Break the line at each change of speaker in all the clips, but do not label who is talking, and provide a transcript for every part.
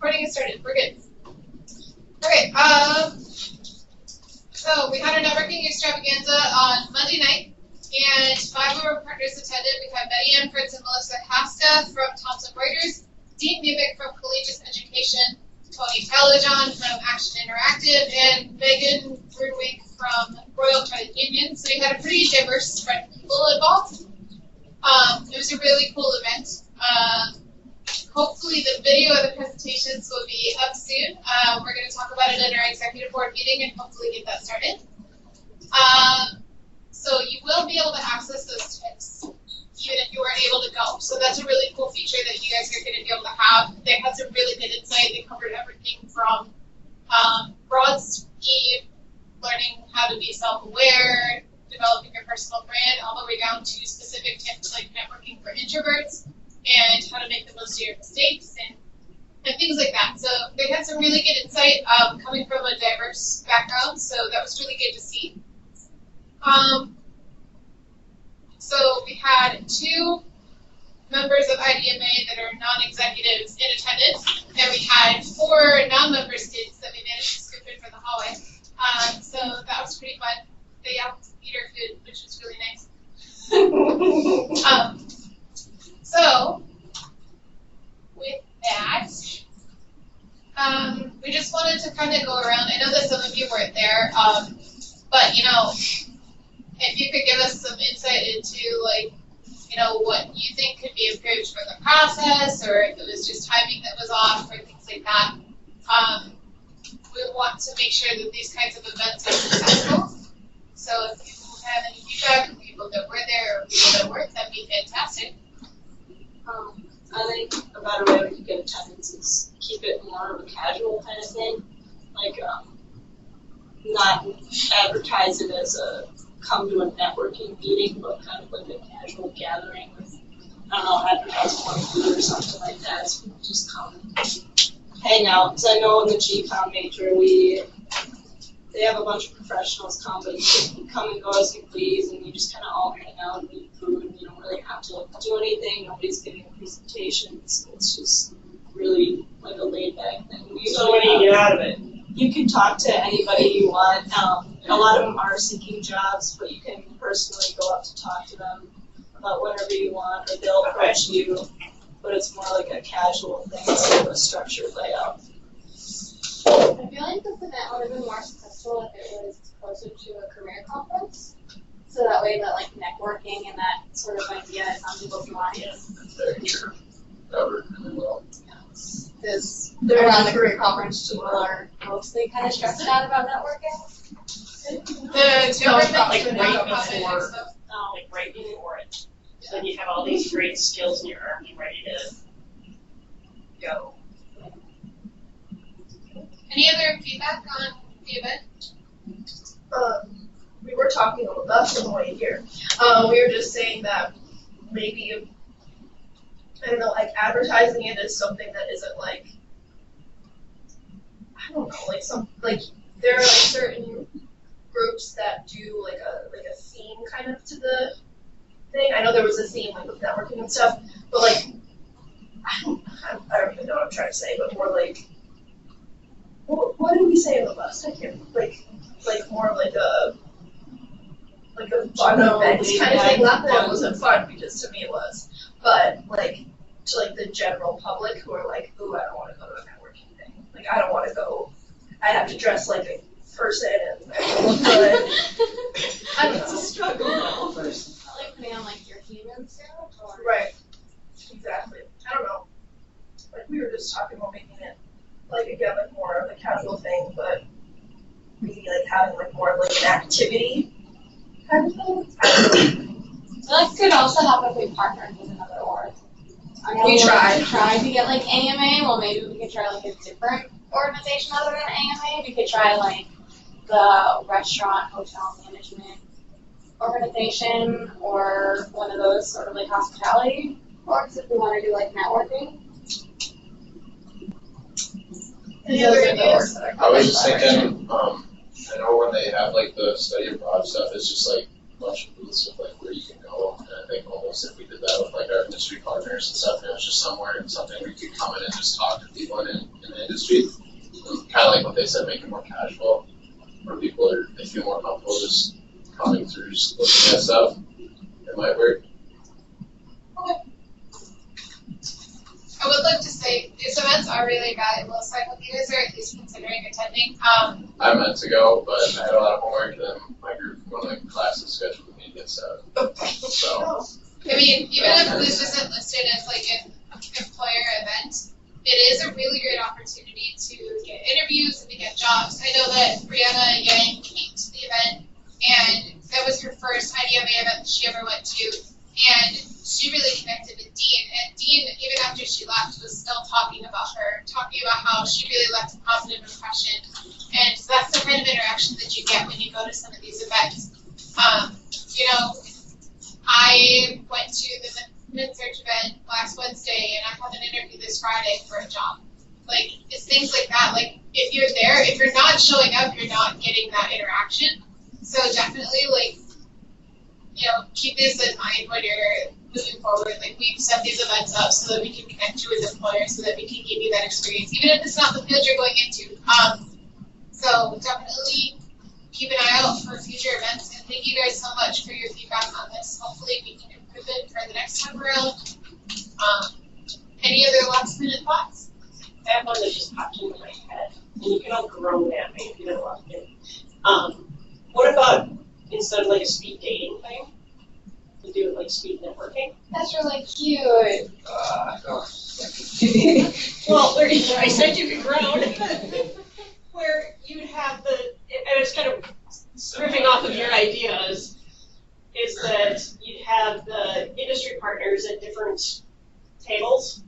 recording is started. We're good. Okay. So we had our networking extravaganza on Monday night, and 5 of our partners attended. We had Betty Ann Fritz and Melissa Hasta from Thomson Reuters, Dean Mubick from Collegiate Education, Tony Talajon from Action Interactive, and Megan Brudwig from Royal Credit Union. So we had a pretty diverse spread of people involved. It was a really cool event. Hopefully the video of the presentations will be up soon. We're going to talk about it in our executive board meeting and hopefully get that started. So you will be able to access those tips even if you weren't able to go. So that's a really cool feature that you guys are going to be able to have. They had some really good insight. They covered everything from broad scheme, learning how to be self-aware, developing your personal brand, all the way down to specific tips like networking for introverts and how to make the most of your mistakes and things like that. So they had some really good insight coming from a diverse background, so that was really good to see. So we had 2 members of IDMA that are non-executives in attendance, and we had 4 non-member students that we managed to scoop in for the hallway. So that was pretty fun. They all eat our food, which was really nice. So with that, we just wanted to kind of go around. I know that some of you weren't there, but you know, if you could give us some insight into like, you know, what you think could be improved for the process, or if it was just timing that was off, or things like that. We want to make sure that these kinds of events are successful. So if you have any feedback from people that were there or people that weren't, that'd be fantastic.
I think a better way we could get attendance is keep it more of a casual kind of thing. Like, not advertise it as a come to a networking meeting, but kind of like a casual gathering with, I don't know, advertise more food or something like that. So people just come and hang out. Because I know in the GCOM major, they have a bunch of professionals come, but you can come and go as you please, and you just kind of all hang out and eat food, and you don't really have to do anything. Nobody's giving presentations. It's just really like a laid-back thing.
So what do you get out of it?
You can talk to anybody you want. A lot of them are seeking jobs, but you can personally go up to talk to them about whatever you want, or they'll approach you. But it's more like a casual thing instead of a structured layout.
I feel like this event would have been more successful if it was closer to a career conference. So that way that like networking and that sort of idea is on people's minds.
That's very true. That worked really well.
Because around the career conference people are mostly kind of stressed out about networking.
The
No, it's not like
different
right
things
before,
about it, so.
like right before it. So then you have all these great skills in your army ready to go.
Any other feedback on the event?
We were talking about that on the way here. We were just saying that maybe, I don't know, like advertising it as something that isn't like, I don't know, like there are like certain groups that do like a theme kind of to the thing. I know there was a theme like with networking and stuff, but like I don't even know what I'm trying to say, but more like what did we say in the bus? I can't like more like a fun event kind of thing. Not that it wasn't fun, because to me it was, but like to like the general public who are like, ooh, I don't want to go to a networking thing. Like I don't want to go. I have to dress like a person and I have to look good. I don't know. It's a struggle.
Like putting on like your human stuff or
Right. Exactly. I don't know. Like we were just talking about making it like again like more of a casual thing, but maybe like having like more of like an activity kind of thing. I don't know.
that could also help if we partnered with another org. I know
We tried
to get like AMA. Well, maybe we could try like a different organization other than AMA. We could try like the restaurant hotel management organization or one of those sort of like hospitality orgs if we want to do like networking.
Any other ideas?
I was just thinking, I know when they have like the study abroad stuff, it's just like a bunch of booths of like where you can go. And I think almost if we did that with like our industry partners and stuff, it was just somewhere and something we could come in and just talk to people in industry. Kind of like what they said, make it more casual, where people they feel more comfortable just coming through, just looking at stuff. It might work.
Okay. I would like to say these events are really valuable, so I hope you guys are at least considering attending.
I meant to go, but I had a lot of homework, and then my group, one of the classes scheduled me to get started. So,
I mean, even if this isn't listed as like an employer event, it is a really great opportunity to get interviews and to get jobs. I know that Brianna Yang came to the event, and that was her first IDMA event that she ever went to, and she really connected with Dean. And Dean, even after she left, was still talking about her, talking about how she really left a positive impression. And that's the kind of interaction that you get when you go to some of these events. You know, I went to the mid-search event last Wednesday, and I had an interview this Friday for a job. Like, it's things like that. Like, if you're there, if you're not showing up, you're not getting that interaction. So definitely, like, you know, keep this in mind when you're moving forward. Like, we've set these events up so that we can connect you with employers, so that we can give you that experience, even if it's not the field you're going into. So definitely keep an eye out for future events, and thank you guys so much for your feedback on this. Hopefully we can improve it for the next time around. Any other last minute thoughts?
I have one that just popped into my head, and you can all groan at me if you don't want it. What about, instead of like a speed dating thing, we do it like speed networking?
That's really cute.
Well, I said you could groan. Where you would have and it's kind of riffing off of your ideas, is that you'd have the industry partners at different tables,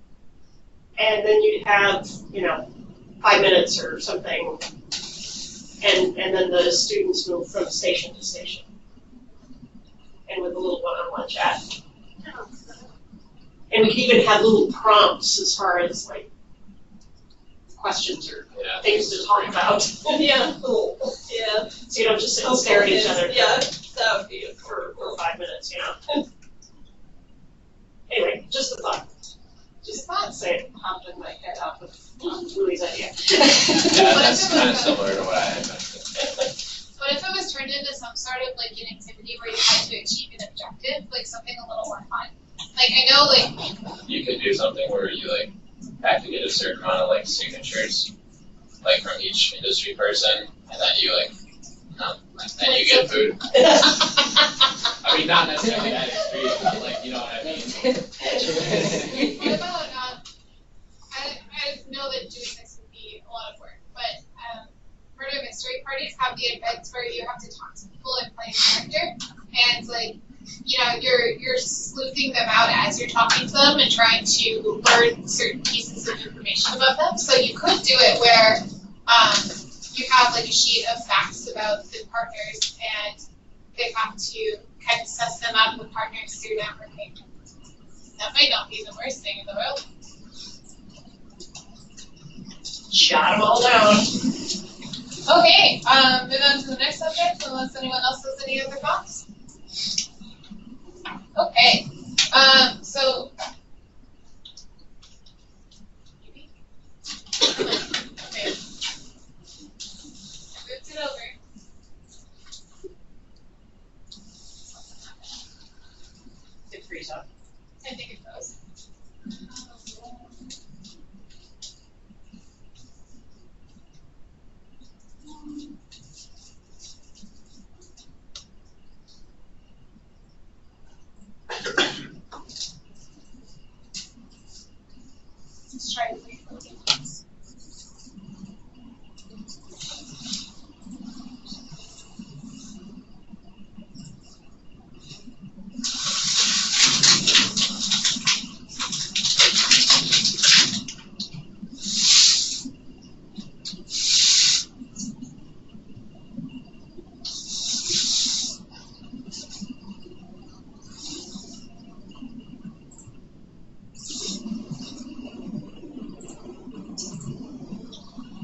and then you'd have, 5 minutes or something, and then the students move from station to station, and with a little one-on-one chat. And we could even have little prompts as far as like questions or things to talk about.
Yeah.
Yeah. So you don't just sit and stare at each other.
Yeah, that would be
for 5 minutes, Anyway, just a thought. Just say it popped in my head off of Julie's idea.
Yeah, that's kind of similar to what I had mentioned.
What if it was turned into some sort of like an activity where you had to achieve an objective, like something a little more fun? Like, I know, like,
You could do something where you like have to get a certain amount of like signatures, like from each industry person, and then you then you get food. I mean, not necessarily that extreme, but like, you know what I mean?
what about, I know that doing this would be a lot of work, but murder mystery parties have the events where you have to talk to people and play a character, and like, you're sleuthing them out as you're talking to them and trying to learn certain pieces of information about them. So you could do it where you have like a sheet of facts about the partners, and they have to kind of suss them out with partners through networking. That might not be the worst thing in the world.
Jot them all down.
Okay, move on to the next subject, unless anyone else has any other thoughts. Okay, so. Okay. I moved it over.
It frees up.
I think it goes. Let's try to wait for the games.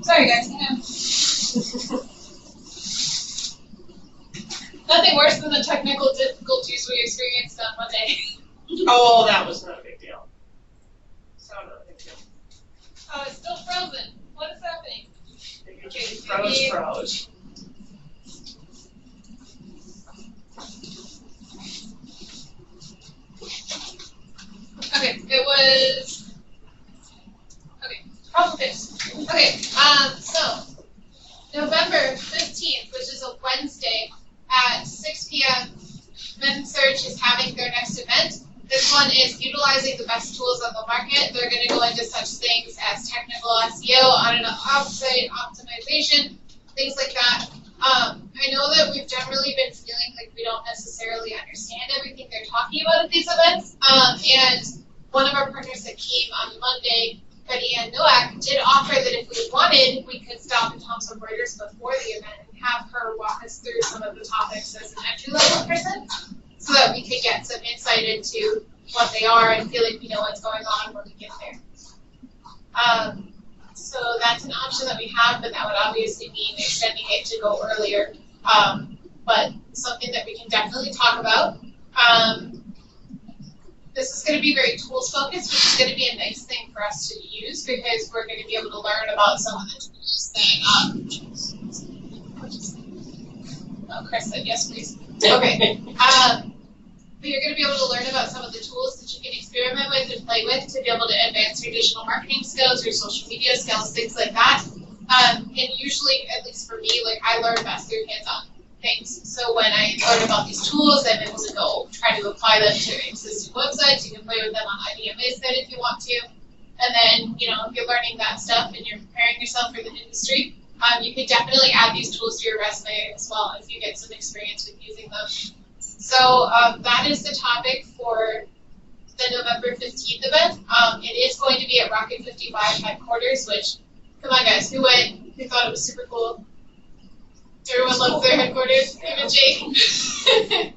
Sorry guys, hang on. Nothing worse than the technical difficulties we experienced on Monday.
Oh, that was not a big deal. So not a big deal.
Oh, it's still frozen. What Okay,
Froze, froze.
Okay, it was. Okay, problem fixed. Okay, so November 15th, which is a Wednesday at 6 p.m., Men Search is having their next event. This one is utilizing the best tools on the market. They're going to go into such things as technical SEO, on and off-site optimization, things like that. I know that we've generally been feeling like we don't necessarily understand everything they're talking about at these events. And one of our partners that came on Monday, Betty Ann Nowak, did offer that if we wanted, we could stop at Thomson Reuters before the event and have her walk us through some of the topics as an entry-level person, so that we could get some insight into what they are and feel like we know what's going on when we get there. So that's an option that we have, but that would obviously mean extending it to go earlier. But something that we can definitely talk about. This is going to be very tools focused, which is going to be a nice thing for us to use because we're going to be able to learn about some of the tools that. Chris said yes, please. Okay. But you're going to be able to learn about some of the tools that you can experiment with and play with to be able to advance your digital marketing skills, your social media skills, things like that. And usually, at least for me, like I learn best through hands-on things. So when I learn about these tools, I'm able to go try to apply them to existing websites. You can play with them on IDMA site if you want to. And then, you know, if you're learning that stuff and you're preparing yourself for the industry, you can definitely add these tools to your resume as well if you get some experience with using them. So that is the topic for the November 15th event. It is going to be at Rocket 55 headquarters, which, come on guys, who went? Who thought it was super cool? Everyone loves their headquarters, even Jake.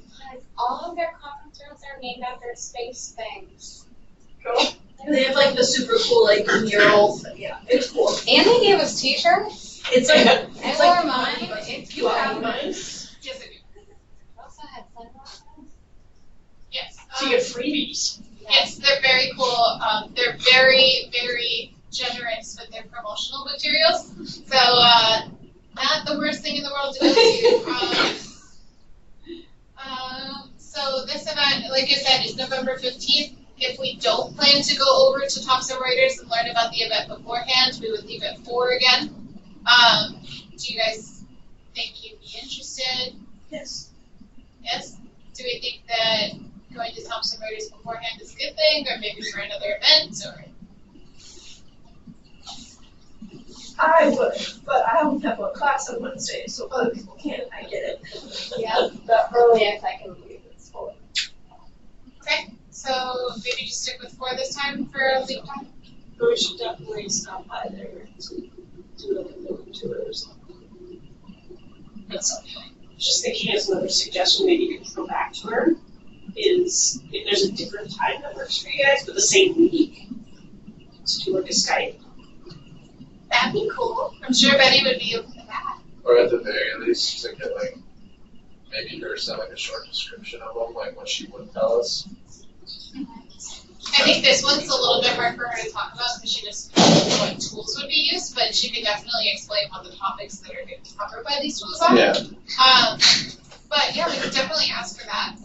All of their conference rooms are named after space things.
Cool.
They have like the super cool like murals. Yeah, it's cool.
And they gave us t-shirts.
It's like
I
it's
wore
like
mine. If you have mine.
Yes, I do.
I also had sunglasses.
Yes.
So you get freebies.
Yes, they're very cool. They're very, very generous with their promotional materials. So, not the worst thing in the world to go to. So this event, like I said, is November 15th. If we don't plan to go over to Thomson Reuters and learn about the event beforehand, we would leave at 4 again. Do you guys think you'd be interested?
yes.
Yes? Do we think that going to Thomson Reuters beforehand is a good thing, or maybe for another event, or?
I would, but I only have one class on Wednesday, so other people can't. I get it.
Yeah, the earliest I can leave is 4.
Okay, so maybe just stick with 4 this time for a lead time.
But we should definitely stop by there to do like a building tour or something. At some point.
Just thinking as another suggestion, maybe you could go back to her, is if there's a different time that works for you guys, but the same week, to do like a Skype.
That'd be cool. I'm sure Betty would be open to that.
Or at the very least, to get like, maybe her send like a short description of them, like what she would tell us.
I think this one's a little bit hard for her to talk about because she just doesn't know what tools would be used, but she could definitely explain what the topics that are going to be covered by these tools are.
Yeah.
But yeah, we could definitely ask for that.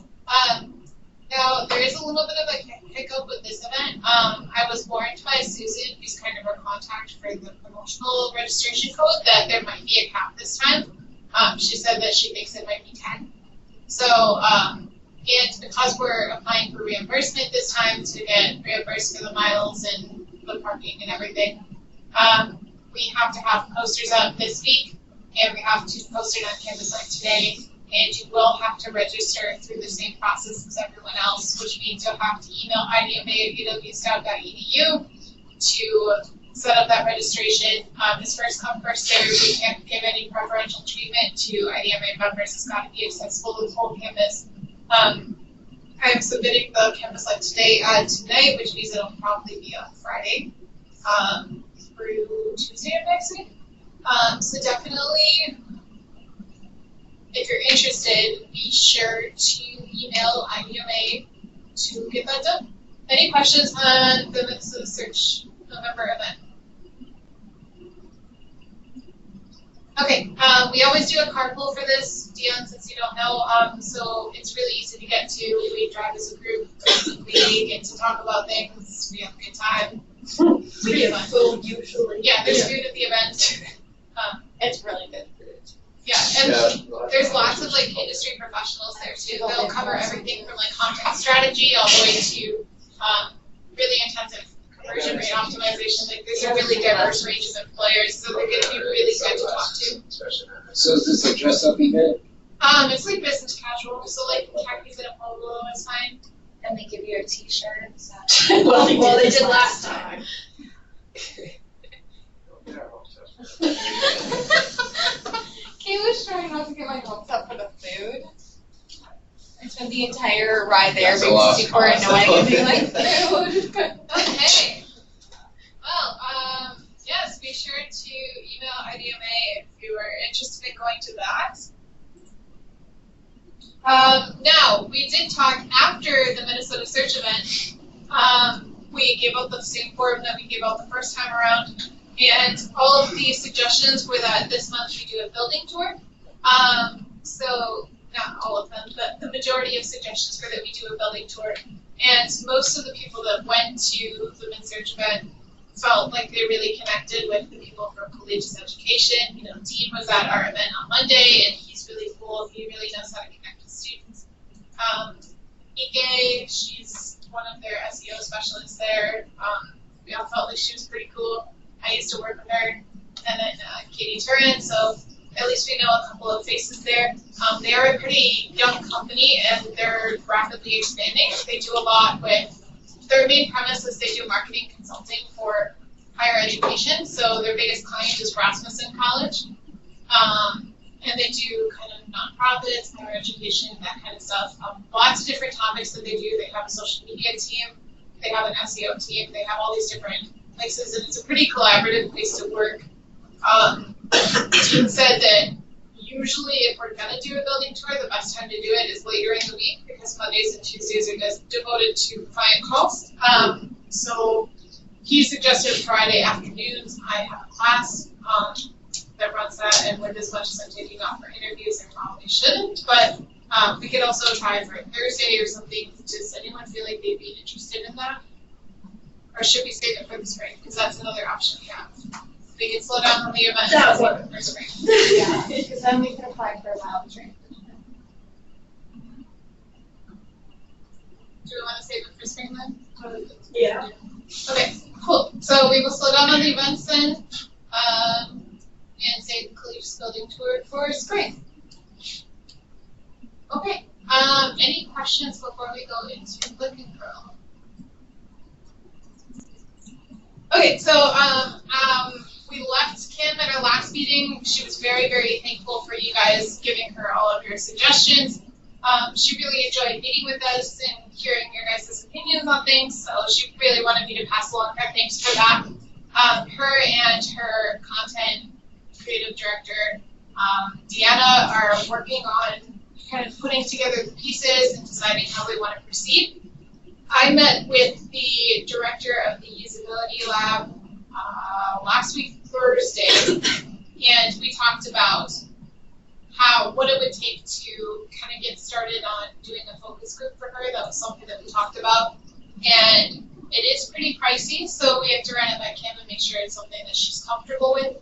Now, there is a little bit of a hiccup with this event. I was warned by Susan, who's kind of our contact for the promotional registration code, that there might be a cap this time. She said that she thinks it might be 10. So, and because we're applying for reimbursement this time to get reimbursed for the miles and the parking and everything, we have to have posters up this week, and we have to post it on Campus Live today. And you will have to register through the same process as everyone else, which means you'll have to email IDMA@UW-Stout.edu to set up that registration. It's first come, first served. We can't give any preferential treatment to IDMA members. It's got to be accessible to the whole campus. I'm submitting the Campus Live today tonight, which means it'll probably be on Friday through Tuesday of next week. So definitely, if you're interested, be sure to email IDMA to get that done. Any questions on the Search November event? Okay, we always do a carpool for this, Dion, since you don't know, so it's really easy to get to. We drive as a group, we get to talk about things, we have a good time. It's
We
pretty
get
fun.
food usually.
Yeah, there's food at the event.
It's really good food.
Yeah, and there's lots of like industry professionals there too. They'll cover everything from like content strategy all the way to really intensive conversion rate optimization. Like there's a really diverse range of employers, so they're going to be really good to talk to.
So is this a dress up event?
It's like business casual, so like khakis and a polo is fine.
And they give you a t-shirt. So.
Well, they did last time.
Kayla's trying not to get my hopes up for the food. I spent the entire ride there
That's a
being
lost
super
cause.
annoying and being like, food.
Okay. Well, yes, be sure to email IDMA if you are interested in going to that. Now, we did talk after the Minnesota Search event. We gave out the same form that we gave out the first time around, and all of the suggestions were that this month we do a building tour. So, not all of them, but the majority of suggestions were that we do a building tour. And most of the people that went to the MidSearch event felt like they really connected with the people from Collegiate Education. You know, Dean was at our event on Monday, and he's really cool. He really knows how to connect with students. Ike, she's one of their SEO specialists there. We all felt like she was pretty cool. I used to work with her. And then Katie Turin, so at least we know a couple of faces there. They are a pretty young company, and they're rapidly expanding. They do a lot with, their main premise is they do marketing consulting for higher education. So their biggest client is Rasmussen College. And they do kind of nonprofits, higher education, that kind of stuff. Lots of different topics that they do. They have a social media team. They have an SEO team. They have all these different places, and it's a pretty collaborative place to work. Dean said that usually if we're going to do a building tour, the best time to do it is later in the week because Mondays and Tuesdays are just devoted to client calls. So he suggested Friday afternoons. I have a class that runs that, and with as much as I'm taking off for interviews, I probably shouldn't. But we could also try for Thursday or something. Does anyone feel like they'd be interested in that? Or should we save it for the spring? Because that's another option we have. We can slow down on the event and save it for spring.
Yeah, because then we can apply for a mild train.
Do we want to save it for spring then?
Yeah.
Okay, cool. So we will slow down on the events then, and save the Collegiate Building Tour for spring. Okay. Any questions before we go into Click and Grow? Okay, so we left Kim at our last meeting. She was very, very thankful for you guys giving her all of your suggestions. She really enjoyed meeting with us and hearing your guys' opinions on things, so she really wanted me to pass along her thanks for that. Her and her content creative director, Deanna, are working on kind of putting together the pieces and deciding how we want to proceed. I met with the director of the usability lab last week, Thursday, and we talked about what it would take to kind of get started on doing a focus group for her. That was something that we talked about, and it is pretty pricey, so we have to run it by Kim and make sure it's something that she's comfortable with.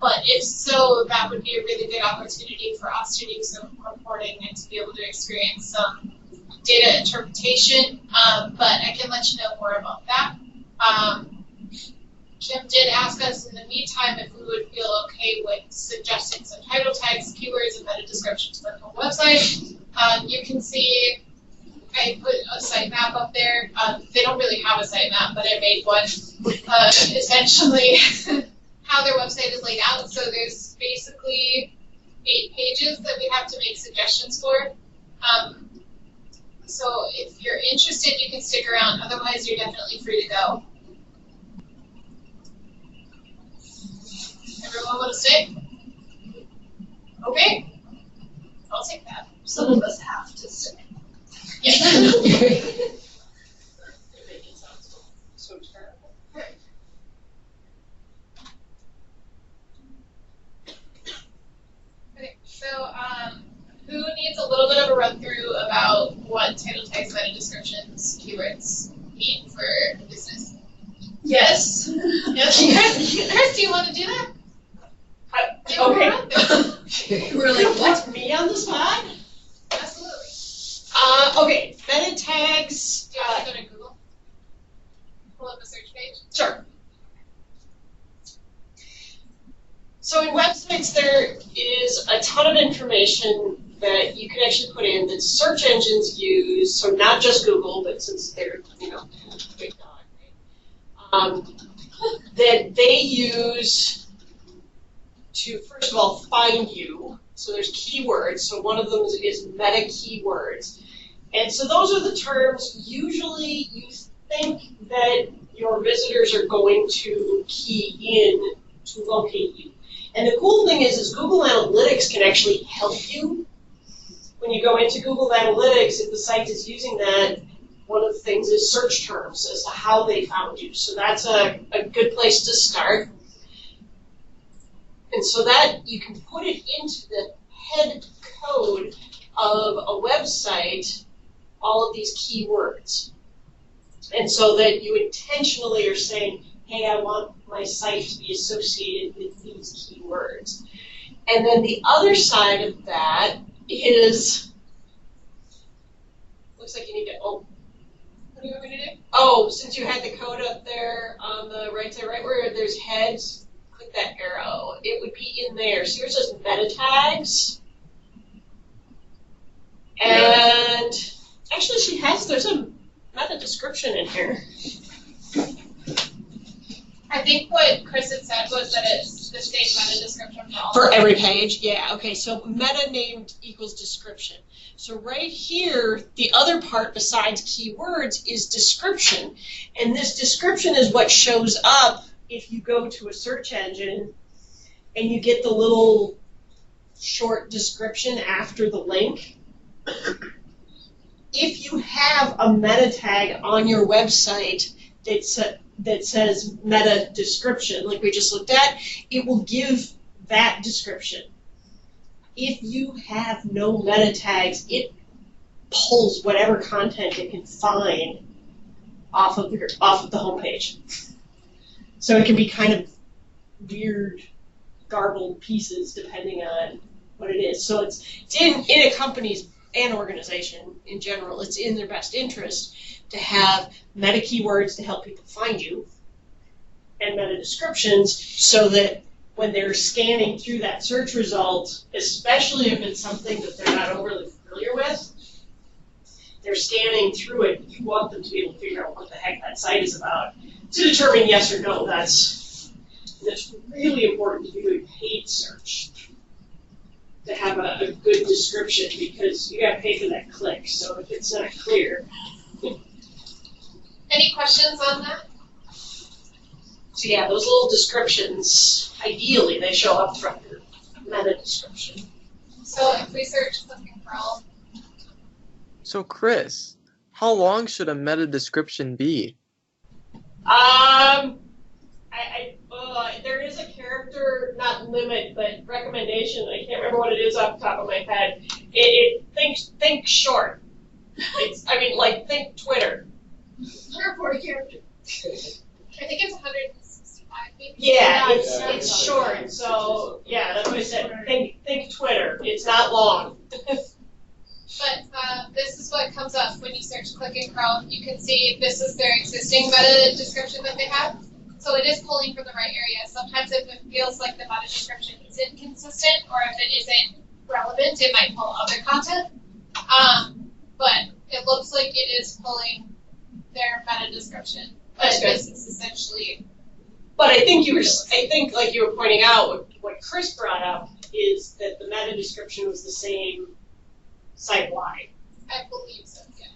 But if so, that would be a really good opportunity for us to do some reporting and to be able to experience some data interpretation, but I can let you know more about that. Kim did ask us in the meantime if we would feel okay with suggesting some title tags, keywords, and meta descriptions for the website. You can see I put a sitemap up there. They don't really have a sitemap, but I made one. Essentially, how their website is laid out. So there's basically 8 pages that we have to make suggestions for. So if you're interested, you can stick around. Otherwise, you're definitely free to go. Everyone want to stay? Okay. I'll take that.
Some of us have to stay.
Yeah.
So terrible.
guys meta descriptions, keywords mean for a business?
Yes.
Yes. Chris, do you want to do that? Give them a
Okay.
rundown.
We're like, what? Me on the spot?
Absolutely.
Okay, meta tags.
Do you want to go to Google? Pull up a search page.
Sure. So in websites, there is a ton of information that you can actually put in that search engines use. So not just Google, but since they're, big dog, right? That they use to, first of all, find you. So there's keywords. So one of them is meta keywords. And so those are the terms usually you think that your visitors are going to key in to locate you. And the cool thing is Google Analytics can actually help you. When you go into Google Analytics, if the site is using that, one of the things is search terms as to how they found you. So that's a good place to start. And so that you can put it into the head code of a website, all of these keywords. And so that you intentionally are saying, hey, I want my site to be associated with these keywords. And then the other side of that is, looks like you need to, what do you want me to do? Oh, since you had the code up there on the right side, right where there's heads, click that arrow. It would be in there. So yours says meta tags. And actually there's a meta description in here.
I think what Chris had said was that it's the same meta description for all.
For every page, yeah. Okay, so meta named equals description. So right here, the other part besides keywords is description. And this description is what shows up if you go to a search engine and you get the little short description after the link. If you have a meta tag on your website that says meta description, like we just looked at, it will give that description. If you have no meta tags, it pulls whatever content it can find off of the homepage. So it can be kind of weird, garbled pieces depending on what it is. So it's in a company's and organization in general, it's in their best interest to have meta keywords to help people find you and meta descriptions so that when they're scanning through that search result, especially if it's something that they're not overly familiar with, they're scanning through it, you want them to be able to figure out what the heck that site is about to determine yes or no. That's really important if you're doing paid search, to have a good description, because you got to pay for that click. So if it's not clear.
Any questions on that?
So yeah, those little descriptions, ideally, they show up from your meta description.
So if we search click and crawl.
So Chris, how long should a meta description be?
There is a character, not limit, but recommendation. I can't remember what it is off the top of my head. Think short. Think Twitter.
140 characters.
I think it's 165 maybe.
Yeah, it's short. So yeah, that's what I said. Think Twitter. It's not long.
But this is what comes up when you search click and crawl. You can see this is their existing meta description that they have. So it is pulling from the right area. Sometimes if it feels like the meta description is inconsistent or if it isn't relevant, it might pull other content. But it looks like it is pulling their meta description. But this is essentially.
But I think like you were pointing out, what Chris brought up is that the meta description was the same site-wide.
I believe so, yeah.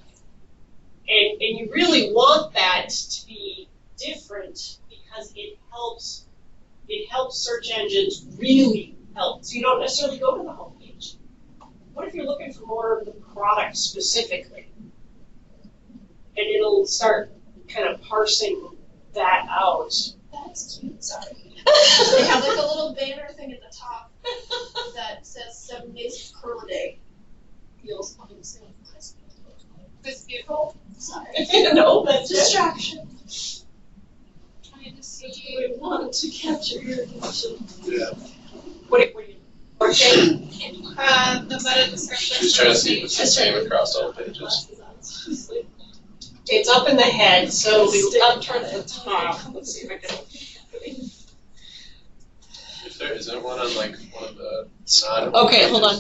And you really want that to be different because it helps search engines really help. So you don't necessarily go to the homepage. What if you're looking for more of the product specifically? And it'll start kind of parsing that out.
That's cute, sorry. They have like a little banner thing at the top that says 7 days of curl a day. Feels coming soon.
this beautiful. Sorry.
No, that's
Distraction.
Trying to see.
We want to capture your attention.
Yeah.
what are you working?
The meta description.
Just trying to see if it's the same across all pages.
It's up in the head, so the up towards the top. Let's see if I can.
If there isn't one on like one of the side.
Okay, hold on.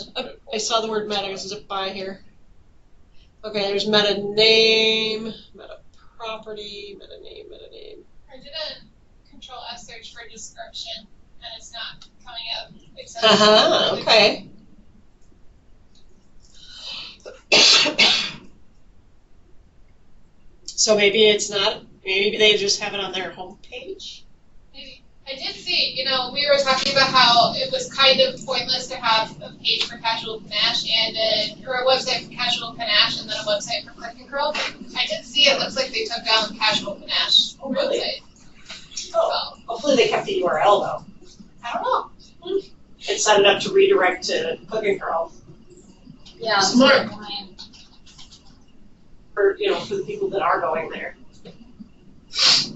I saw the word meta. Is it by here? Okay, there's meta name, meta property, meta name, meta name.
I did a Control S search for description, and it's not coming up. Except
Okay. So maybe it's not. Maybe they just have it on their homepage.
Maybe. I did see, we were talking about how it was kind of pointless to have a page for casual panache or a website for casual panache and then a website for click and curl. I did see it looks like they took down casual panache
Really?
website.
Oh, hopefully they kept the URL though.
I don't know.
And set it up to redirect to click and curl
Yeah,
Smart.
for for the people that are going there.
Because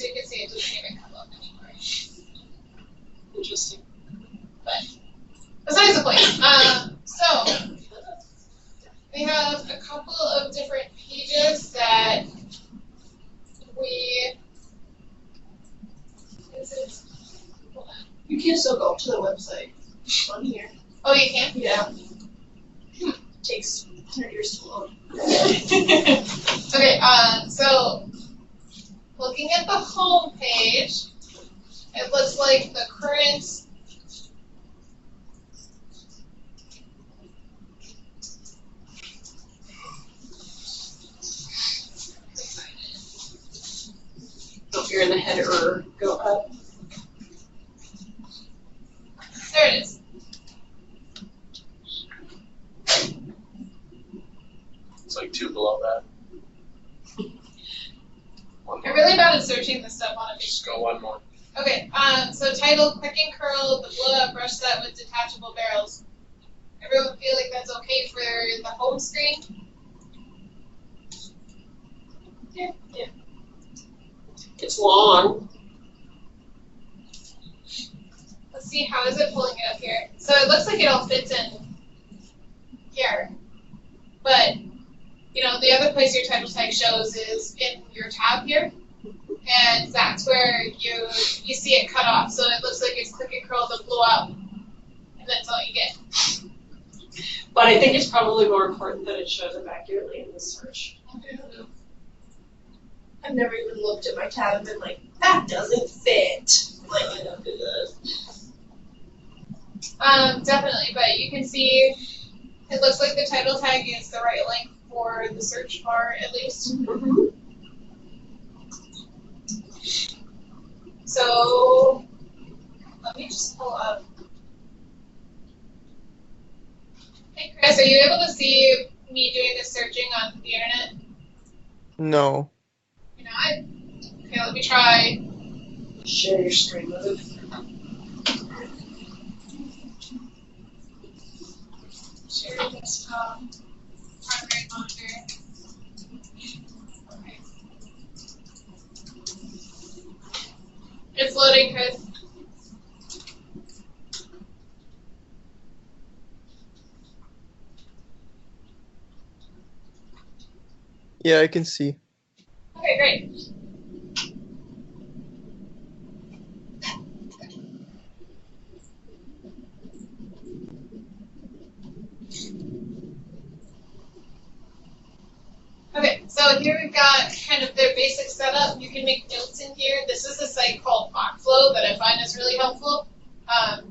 you can see it doesn't even come up anymore.
Interesting.
But besides the point, so we have a couple of different pages that we. Hold on.
You can still go to the website on here.
Oh, you can?
Yeah. Takes 100 years to load.
Okay, so looking at the home page, it looks like the current
So if you're in the header, go up.
there it is.
It's like two below that. One
I'm
more.
really bad at searching this stuff on a big
Just
screen.
go one more.
Okay, so title, Quick and Curl, the blow-up brush set with detachable barrels. Everyone feel like that's okay for the home screen?
Yeah. It's long.
Let's see, how is it pulling it up here? So it looks like it all fits in here. But, the other place your title tag shows is in your tab here. And that's where you see it cut off. So it looks like it's Click and Curl the blow up. And that's all you get.
But I think it's probably more important that it shows up accurately in the search.
I don't know. I've never even looked at my tab and been like, that doesn't fit. Like, I don't do that.
Definitely, but you can see it looks like the title tag is the right length for the search bar at least. So let me just pull up. Hey Chris, are you able to see me doing this searching on the internet?
No.
You're not? Okay, let me try.
Share your screen with it.
Share desktop, primary monitor. Okay. It's loading, Chris.
Yeah, I can see.
Okay, great. Okay, so here we've got kind of their basic setup. You can make notes in here. This is a site called Flow that I find is really helpful.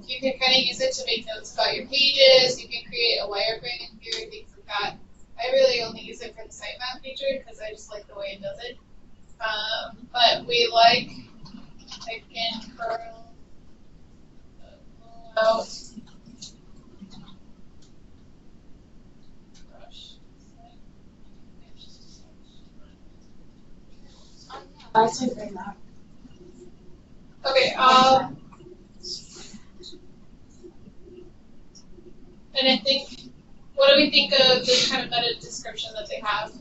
You can kind of use it to make notes about your pages. You can create a wireframe here, things like that. I really only use it for the sitemap feature because I just like the way it does it. But we like Click and Curl, out, brush.
I say bring that.
Okay, and I think, what do we think of this kind of meta description that they have?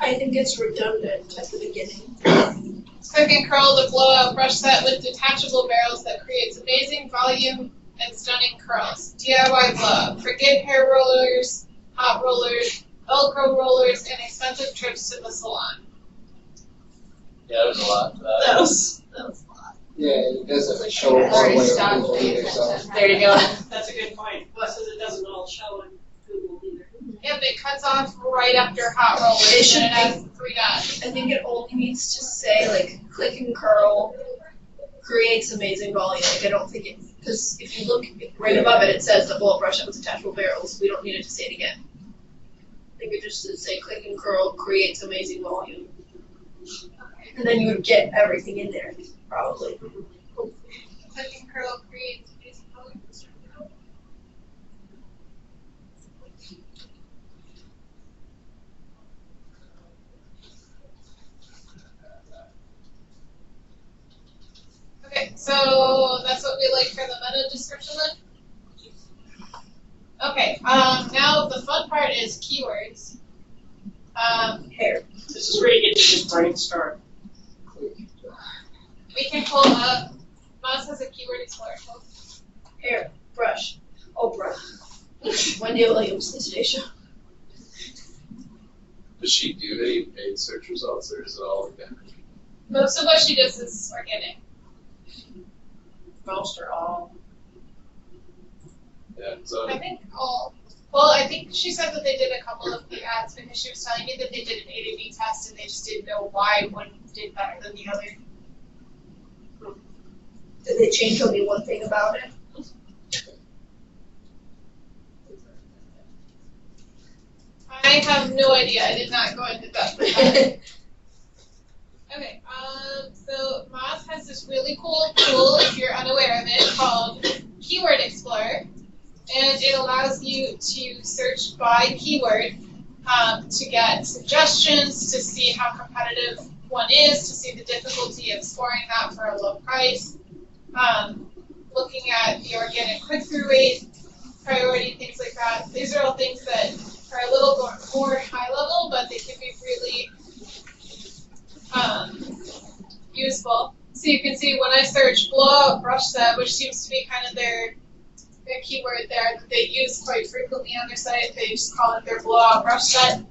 I think it's redundant at the beginning.
Click and curl the blowout brush set with detachable barrels that creates amazing volume and stunning curls. DIY blowout. Forget hair rollers, hot rollers, Velcro rollers, and expensive trips to the salon.
Yeah, there's a lot to that.
That was a lot.
Yeah, it doesn't show all the way on Google either, so.
There you go. That's a good point. Well, since it doesn't all show in Google either.
Yep, it cuts off right after hot rollers.
It should
and it has 3 dots.
I think it only needs to say like click and curl creates amazing volume. Like I don't think it, because if you look right above it, it says the bullet brush with detachable barrels. We don't need it to say it again. I think it just should say click and curl creates amazing volume. And then you would get everything in there, probably.
Click and curl creates amazing volume. Okay, so that's what we like for the meta description then? Okay, now the fun part is keywords.
Hair.
This is where you get to just brainstorm.
We can pull up, Moz has a keyword explorer.
Hair. Brush. Oprah. Wendy Williams, the Today Show.
Does she do any paid search results, or is it all organic?
Most of what she does is organic.
Most or all.
Yeah, so
I think all. Well, I think she said that they did a couple of the ads because she was telling me that they did an A/B test and they just didn't know why one did better than the other.
Did they change only one thing about it?
I have no idea. I did not go into depth with that. Okay, so Moz has this really cool tool, if you're unaware of it, called Keyword Explorer. And it allows you to search by keyword to get suggestions, to see how competitive one is, to see the difficulty of scoring that for a low price, looking at the organic click-through rate, priority, things like that. These are all things that are a little more high level, but they can be really useful. So you can see when I search blowout brush set, which seems to be kind of their keyword there that they use quite frequently on their site, they just call it their blowout brush set.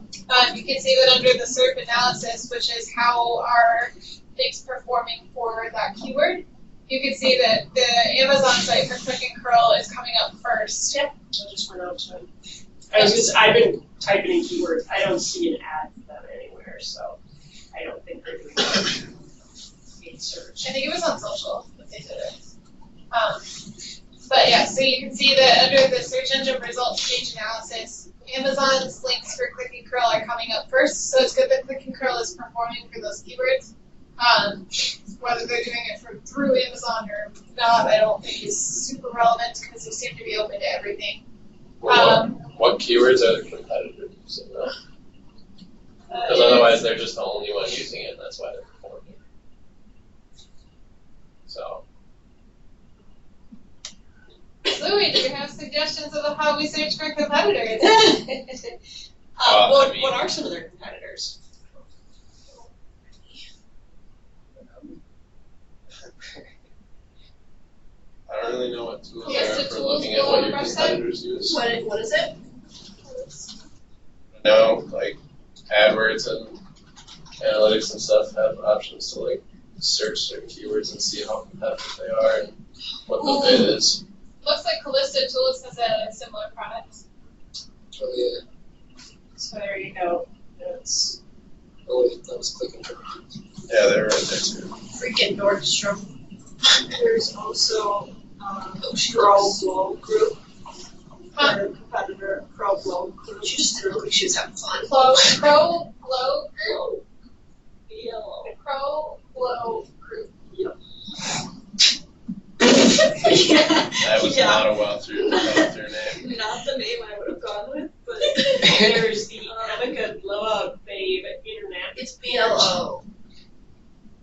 You can see that under the SERP analysis, which is how are things performing for that keyword, you can see that the Amazon site for Click and Curl is coming up first.
Yep. I just went out to. I've been typing in keywords. I don't see an ad for them anywhere, so I don't think they're doing paid search.
I think it was on social that they did it. But yeah, so you can see that under the search engine results page analysis, Amazon's links for Click and Curl are coming up first, so it's good that Click and Curl is performing for those keywords. Whether they're doing it through Amazon or not, I don't think is super relevant because they seem to be open to everything.
what keywords are the competitors using though? Because otherwise they're just the only one using it, and that's why they're performing. So.
Louie, do you have suggestions of how we search for competitors?
What are some of their competitors?
I don't really know what tools
Yes,
there
the
are for
tools
looking at
go
what
on
your
the website.
competitors use.
What is it?
No, like AdWords and analytics and stuff have options to like search certain keywords and see how competitive they are and what the bid is.
Looks like Callisto Tools has a similar product.
Oh, yeah.
So there you go. That's
Oh, wait, that was Click and Curl.
Yeah, they're right there too.
Freaking Nordstrom.
There's also Crow Glow Group.
Huh?
Their competitor, Crow Glow Group.
She just didn't look like she was having fun.
Crow Glow Group.
Yellow.
Crow Glow Group.
That was
Yeah.
not a well-through name.
Not the name I would have gone with, but
there's the Amica Blowout Babe International
It's BLO.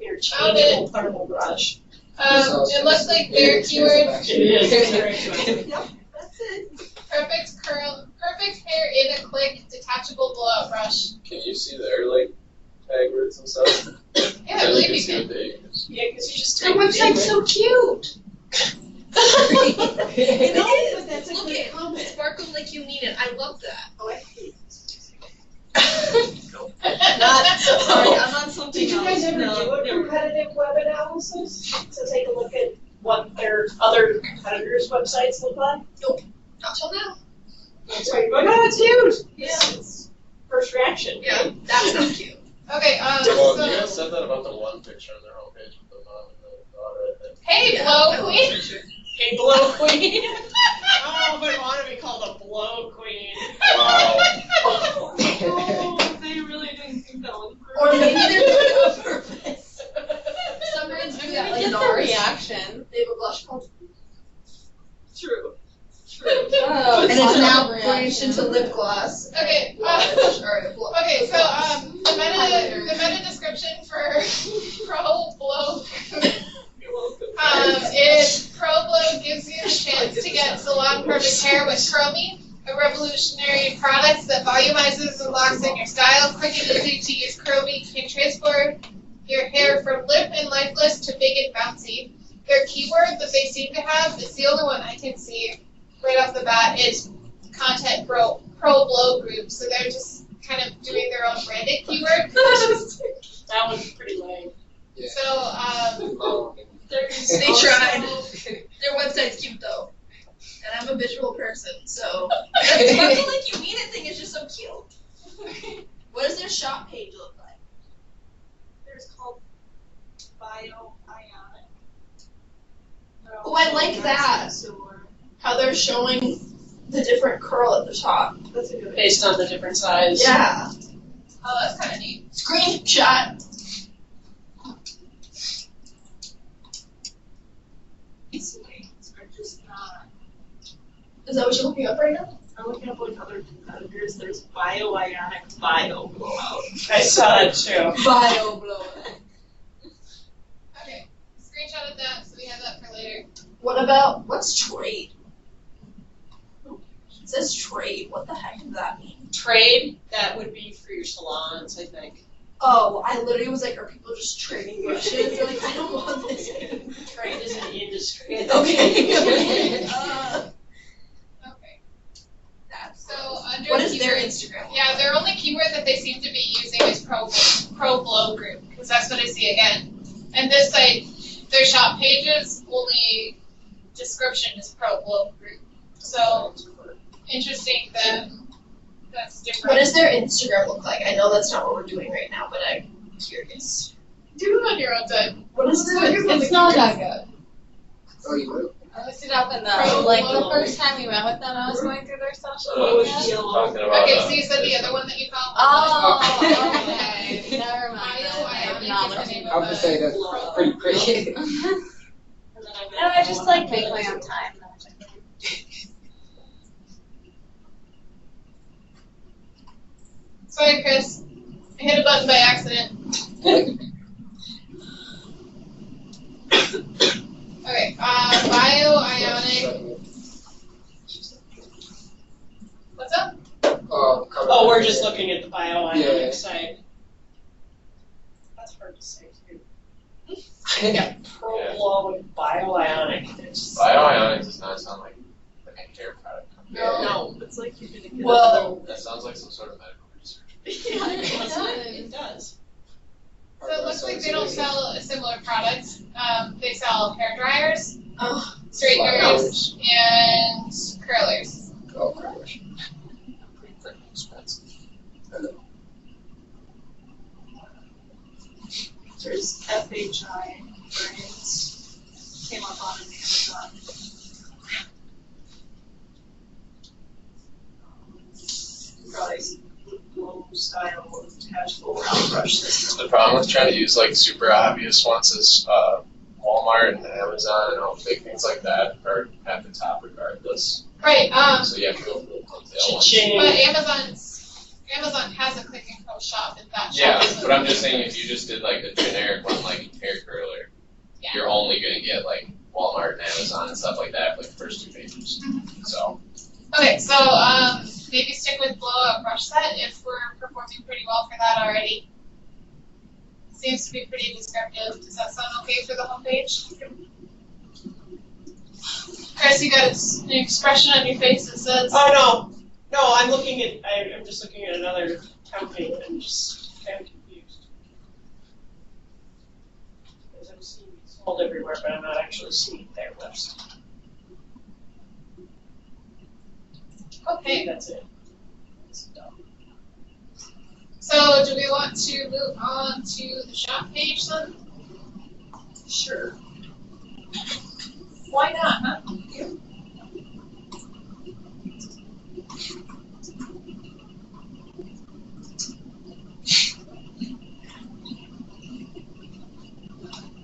Interchangeable Thermal Brush.
It looks like their keyword,
It is. It's very expensive.
Yep, that's it.
perfect hair in a click, detachable blowout brush.
Can you see their like AdWords and stuff?
Yeah, I believe
can
you
see
can.
what they use.
Yeah, because you just
Their
type
website's so cute.
It
No,
is.
but that's a
Look
good
at
comment.
sparkle like you mean it. I love that.
Oh, I hate
Not
Sorry, I'm on something
Did you
else.
guys ever
No,
do a
never.
competitive web analysis to take a look at what their other competitors' websites look like?
Not till now.
That's why you're going, oh, it's cute.
Yeah.
It's first reaction.
Yeah, that's not cute.
Okay,
Well, you guys
so,
said that about the one picture on their homepage with the mom and the daughter, I think.
hey,
Yeah,
Blow
I love
Queen.
that picture.
A blow queen. Oh, if I want to be called a blow queen.
Wow.
Oh, they really didn't think that was
Or maybe they're doing it on
purpose.
Some brands do
I
that, like
get the
NARS.
reaction.
They have a blush called
True.
Oh,
and it's now
reaction.
branched into lip gloss.
Okay,
Blush, or
Okay, so the meta description for Pro Blow is Pro Blow gives you the chance to get salon perfect hair with Chromie, a revolutionary product that volumizes and locks in your style. Quick and easy to use Chromie can transport your hair from limp and lifeless to big and bouncy. Their keyword that they seem to have, it's the only one I can see right off the bat, is content pro blow group. So they're just kind of doing their own branded keyword.
That was pretty lame.
So
They tried. Their website's cute though. And I'm a visual person, so the sparkle like you mean it thing is just so cute. What does their shop page look like?
There's called Bio Ionic.
Oh, I like that. How they're showing the different curl at the top. That's a good
Based on the different size.
Yeah.
oh, that's kind of neat.
Screenshot.
Are just not.
Is that what you're looking up right now?
I'm looking up like other competitors. There's Bio Ionic Bio Blowout.
I saw that too.
Bio blow.
Okay, screenshot of that so we have that for later.
What about what's trade? It says trade. What the heck does that mean?
Trade, that would be for your salons, I think.
Oh, I literally was like, are people just trading brushes? They're like, I don't want this.
Trade is an industry.
Okay.
Okay.
That's
So under
what is their
keyword-
Instagram?
Yeah, their only keyword that they seem to be using is pro blow group, because that's what I see again. And this site, their shop pages, only description is pro blow group. So interesting that that's different.
What does their Instagram look like? I know that's not what we're doing right now, but I'm curious.
Do it on your own time.
What is their
It's not that good.
Oh, you will?
I looked it up in
Pro
the, like, the
Blow.
first time we met with them, I was going through their social
What was
media.
talking about?
Okay, so you said the other one that you found.
Oh, okay. Never mind. I'm not
the
looking.
name
I
of
would
the-
say that's pretty pretty.
No, I just like vaguely on time.
Sorry, Chris. I hit a button by accident. Okay, bio-ionic. What's up?
Oh, we're just looking at the Bio
Yeah.
Ionic site. That's hard to say too.
Yeah.
Pro Blow and Bio Ionic. It's
Bioionics does not sound like a hair product.
No, it's like you're gonna get
Well,
That sounds like some sort of medical research.
It does.
So it looks like they don't sell a similar product. They sell hair dryers,
oh,
straighteners, and curlers.
Oh, gosh. Pretty expensive.
There's FHI brands came up on Amazon. Probably low style detachable round brush system.
The problem with trying to use like super obvious ones is Walmart and Amazon and all big things like that are at the top regardless.
Right.
So you have to go for the tail ones.
Cha-ching.
But Amazon has a click and go shop, and that shop
Yeah,
is
but I'm just saying if you just did like a generic one like hair curler, you're only gonna get like Walmart and Amazon and stuff like that for like the first 2 pages. So
Okay, so maybe stick with blowout brush set if we're performing pretty well for that already. Seems to be pretty descriptive. Does that sound okay for the homepage? Chris, you got an expression on your face that says.
Oh no, I'm looking at. I'm just looking at another company and just kind of confused. Because I'm seeing it sold everywhere, but I'm not actually seeing their website.
Okay.
That's it.
So, do we want to move on to the shop page then?
Sure.
Why not, huh?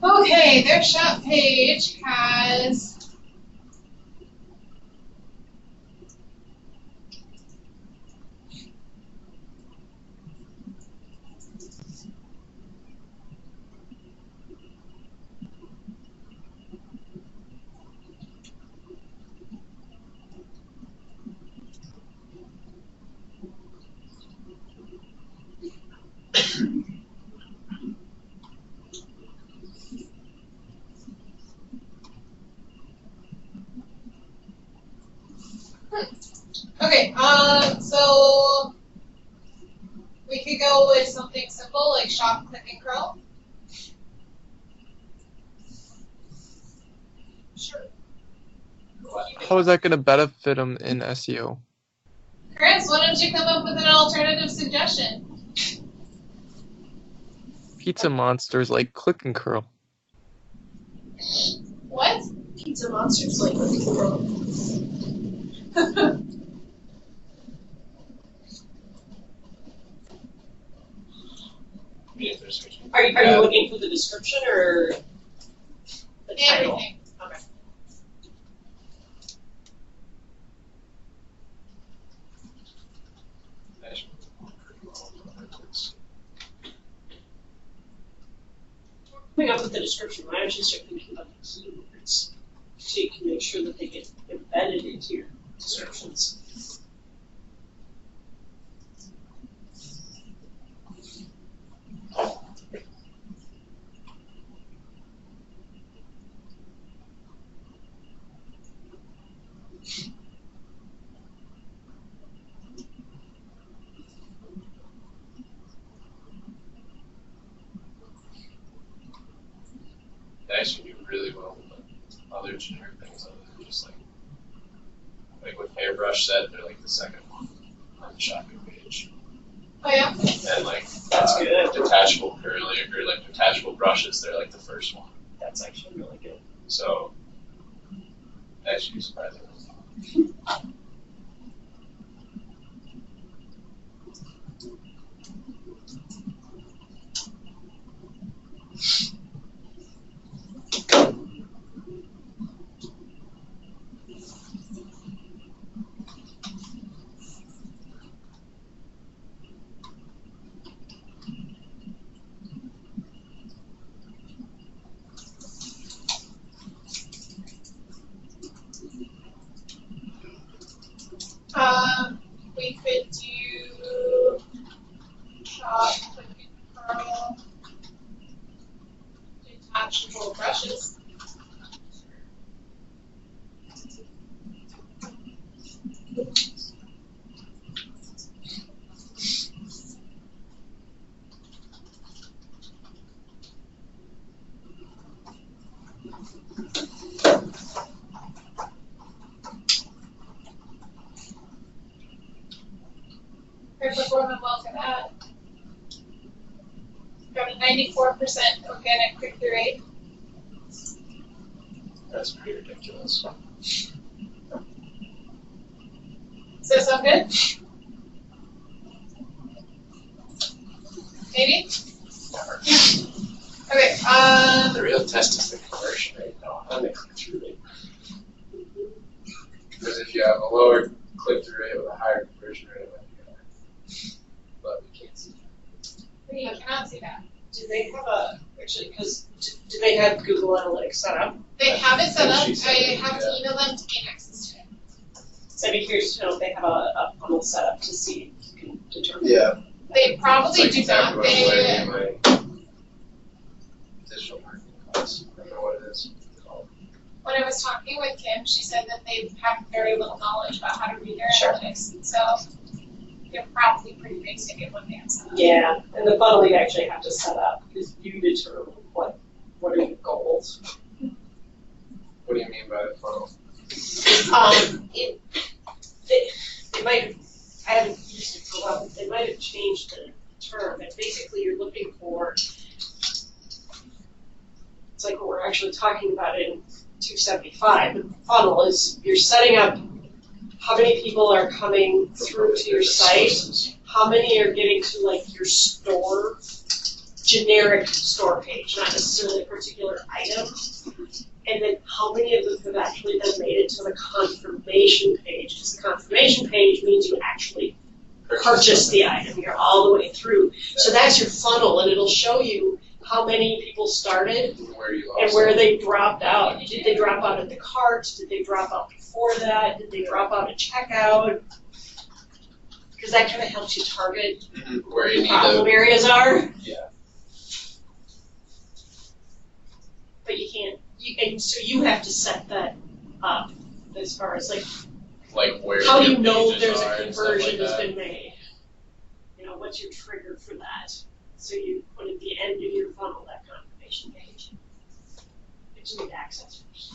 Okay, their shop page has okay, so we could go with something simple like shop, click, and curl. Sure.
How is that going to benefit them in SEO?
Chris, why don't you come up with an alternative suggestion?
Pizza monsters like click and curl.
What?
Pizza monsters like with the world.
Are you looking for the description or the title?
Everything.
Okay. Coming up with the description, why don't you start thinking about the keywords so you can make sure that they get embedded into your descriptions.
they actually do really well with other generic things other than just like with hairbrush set, they're like the second one on the shopping page.
Oh yeah?
And like
That's good.
detachable curly or like detachable brushes, they're like the first one.
That's actually really good.
So that should be surprising.
We could do shop, click, and curl, detachable brushes. They're performing well for that. Got a 94% organic click-through rate.
That's pretty ridiculous.
Does that sound good? Maybe? Okay,
The real test is the conversion rate, not the click-through rate. Because if you have a lower click-through rate with a higher conversion rate, it might be better. But we can't see that.
we cannot see that.
Do they have actually, because do they have Google Analytics set up?
They have it set up,
She said
I
it,
have to
yeah.
email them to gain access to it.
So I'd be curious to know if they have a funnel set up to see if you can determine.
Yeah.
They probably
It's
do
exactly
not,
what I'm
they,
learning in my digital marketing class. I don't know what it is called.
when I was talking with Kim, she said that they have very little knowledge about how to read their
Sure.
analytics, and so they're probably pretty basic at what they have set up.
Yeah, and the funnel you actually have to set up because you determine what are your goals.
What do you mean by the funnel?
They might, I haven't used it for a while, but they might have changed the term, but basically you're looking for, it's like what we're actually talking about in 275. The funnel is, you're setting up how many people are coming through to your site, how many are getting to like your store, generic store page, not necessarily a particular item. And then how many of them have actually then made it to the confirmation page? Because the confirmation page means you actually purchase the item. You're all the way through. So that's your funnel, and it'll show you how many people started
Where you
and where they dropped out. Did they drop out at the cart? Did they drop out before that? Did they drop out at checkout? Because that kind of helps you target
where
where
you
the problem
need
areas are.
Yeah.
But you can't. And so you have to set that up as far as like
where
how do
your
you know
pages
there's
are
a
and stuff
conversion
like
that's
that.
been made? You know, what's your trigger for that? So you put at the end of your funnel that confirmation page. You just need access first.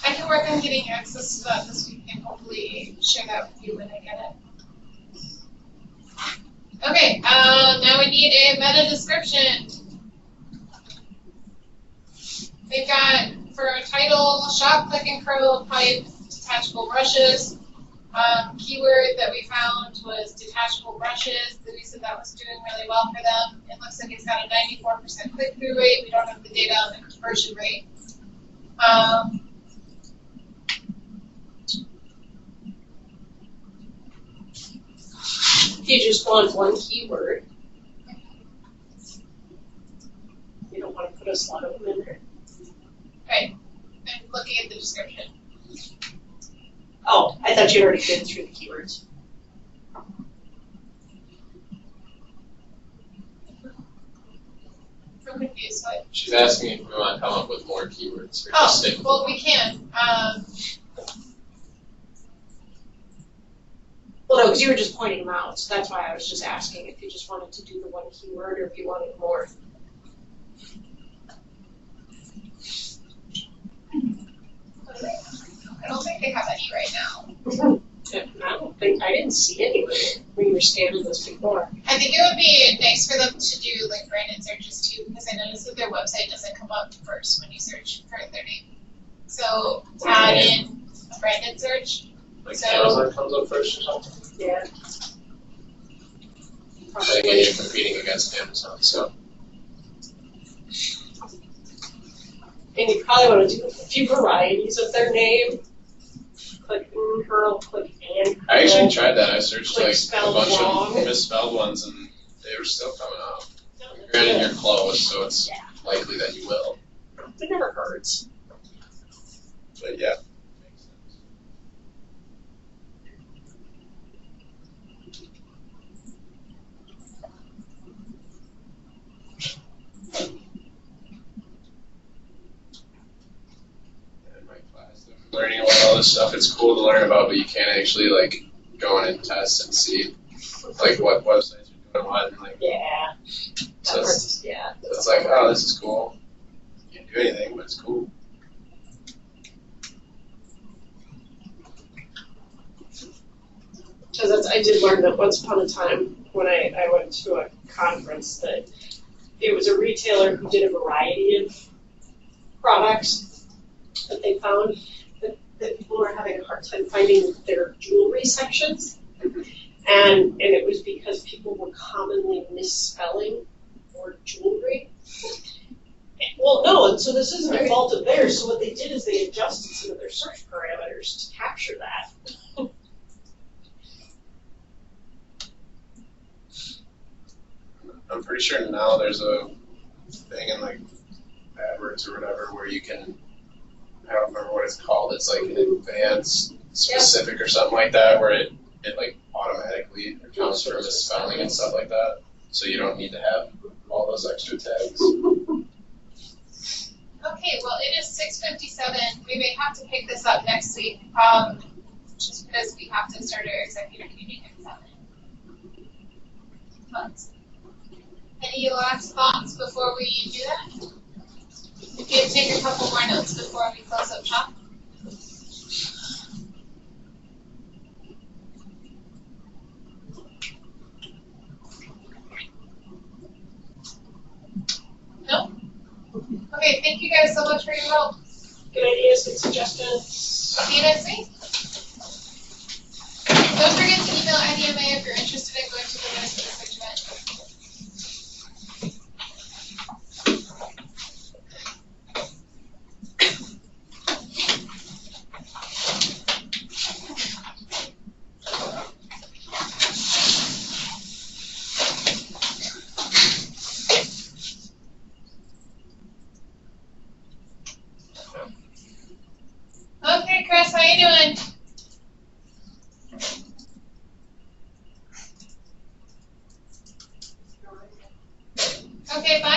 I can work on getting access to that this week and hopefully share that with you when I get it. Okay, now we need a meta description. We've got for a title, shop, click and curl, pipe, detachable brushes. Keyword that we found was detachable brushes. We said that was doing really well for them. It looks like it's got a 94% click-through rate. We don't have the data on the conversion rate.
If you just want one keyword, you don't want to put a lot of them in there.
Right. I'm looking at the description.
Oh, I thought you'd already been through the keywords.
I'm confused. What?
She's asking if we want to come up with more keywords or
Oh,
just stick with
well, we can.
Well, no, because you were just pointing them out, so that's why I was just asking if you just wanted to do the one keyword or if you wanted more.
I don't think they have any right now.
I didn't see any when you were scanning this before.
I think it would be nice for them to do like branded searches too, because I noticed that their website doesn't come up first when you search for their name. So add in a branded search.
like
So-
Amazon comes up first or something.
Yeah.
Like, and you're competing against Amazon, so
And you probably want to do a few varieties of their name. Click and curl, click and curl.
I actually tried that. I searched
Click
like a
spelled
bunch
wrong.
of misspelled ones, and they were still coming up. Granted, you're close, so it's
Yeah.
likely that you will.
It never hurts.
But yeah. In my class, I'm learning about all this stuff. It's cool to learn about, but you can't actually like go in and test and see like what websites are doing what, and like
Yeah.
so
Hurts. Yeah.
it's like, oh, this is cool. You can't do anything, but it's cool.
Because I did learn that once upon a time when I went to a conference that it was a retailer who did a variety of products that they found that people were having a hard time finding their jewelry sections. And it was because people were commonly misspelling the word jewelry. Well, no, and so this isn't a fault of theirs. So what they did is they adjusted some of their search parameters to capture that.
I'm pretty
pretty sure now there's a thing in like AdWords or whatever where you can, I don't remember what it's called, it's like an advanced specific or something like that where it like automatically accounts for misspelling and stuff like that. So you don't need to have all those extra tags.
Okay, well, it is 6:57. We may have to pick this up next week, just because we have to start our executive meeting at 7. But any last thoughts before we do that? We can take a couple more notes before we close up shop. No? Okay, thank you guys so much for your help.
Good ideas, good suggestions.
See you next week. Don't forget to email IDMA if you're interested in going to the Minnesota Switch event. Okay, Chris, how you doing? Okay, bye.